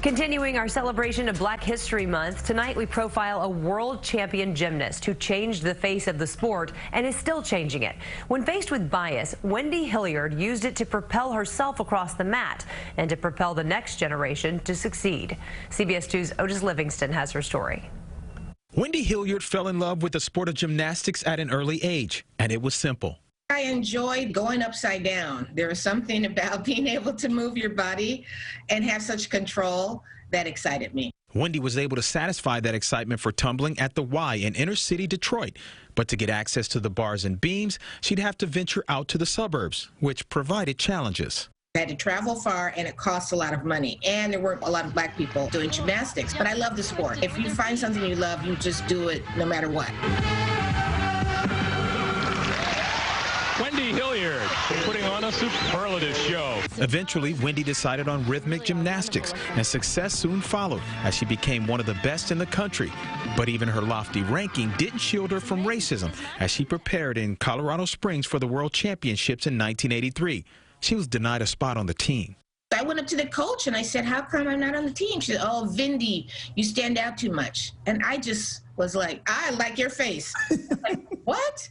Continuing our celebration of Black History Month, tonight we profile a world champion gymnast who changed the face of the sport and is still changing it. When faced with bias, Wendy Hilliard used it to propel herself across the mat and to propel the next generation to succeed. CBS 2's Otis Livingston has her story. Wendy Hilliard fell in love with the sport of gymnastics at an early age, and it was simple. I enjoyed going upside down. There was something about being able to move your body and have such control that excited me. Wendy was able to satisfy that excitement for tumbling at the Y in inner city Detroit. But to get access to the bars and beams, she'd have to venture out to the suburbs, which provided challenges. I had to travel far, and it costs a lot of money. And there were a lot of Black people doing gymnastics. But I love the sport. If you find something you love, you just do it no matter what. Wendy Hilliard putting on a superlative show. Eventually, Wendy decided on rhythmic gymnastics, and success soon followed as she became one of the best in the country. But even her lofty ranking didn't shield her from racism as she prepared in Colorado Springs for the World Championships in 1983. She was denied a spot on the team. I went up to the coach and I said, "How come I'm not on the team?" She said, "Oh, Wendy, you stand out too much." And I just was like, "I like your face." Like, what?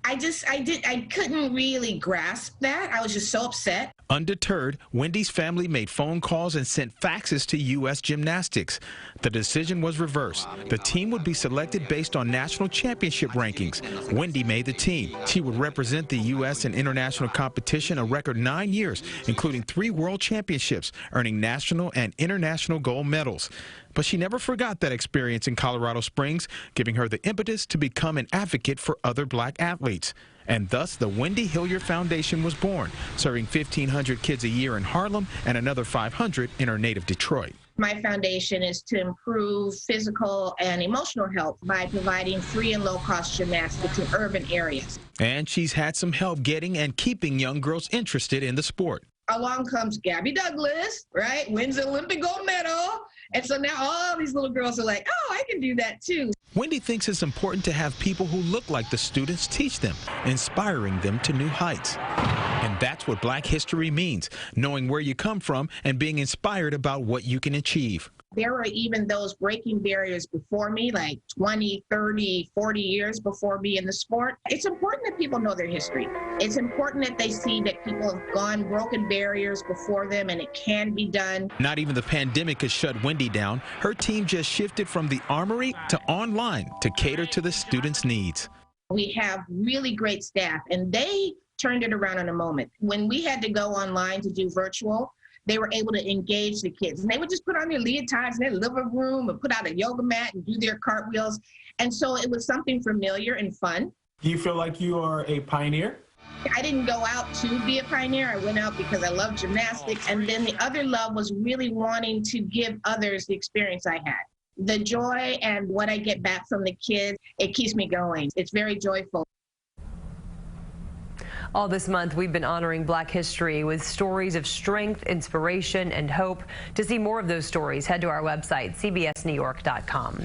I couldn't really grasp that. I was just so upset. Undeterred, Wendy's family made phone calls and sent faxes to U.S. Gymnastics. The decision was reversed. The team would be selected based on national championship rankings. Wendy made the team. She would represent the U.S. in international competition a record 9 years, including 3 world championships, earning national and international gold medals. But she never forgot that experience in Colorado Springs, giving her the impetus to become an advocate for other Black athletes. And thus, the Wendy Hilliard Foundation was born, serving 1,500 kids a year in Harlem and another 500 in her native Detroit. My foundation is to improve physical and emotional health by providing free and low-cost gymnastics in urban areas. And she's had some help getting and keeping young girls interested in the sport. Along comes Gabby Douglas, right? Wins the Olympic gold medal. And so now all these little girls are like, "Oh, I can do that too." Wendy thinks it's important to have people who look like the students teach them, inspiring them to new heights. And that's what Black history means, knowing where you come from and being inspired about what you can achieve. There were even those breaking barriers before me, like 20, 30, 40 years before me in the sport. It's important that people know their history. It's important that they see that people have broken barriers before them, and it can be done. Not even the pandemic has shut Wendy down. Her team just shifted from the armory to online to cater to the students' needs. We have really great staff, and they turned it around in a moment. When we had to go online to do virtual, they were able to engage the kids. And they would just put on their leotards in their living room and put out a yoga mat and do their cartwheels. And so it was something familiar and fun. Do you feel like you are a pioneer? I didn't go out to be a pioneer. I went out because I love gymnastics. And then the other love was really wanting to give others the experience I had. The joy and what I get back from the kids, it keeps me going. It's very joyful. All this month, we've been honoring Black history with stories of strength, inspiration, and hope. To see more of those stories, head to our website, cbsnewyork.com.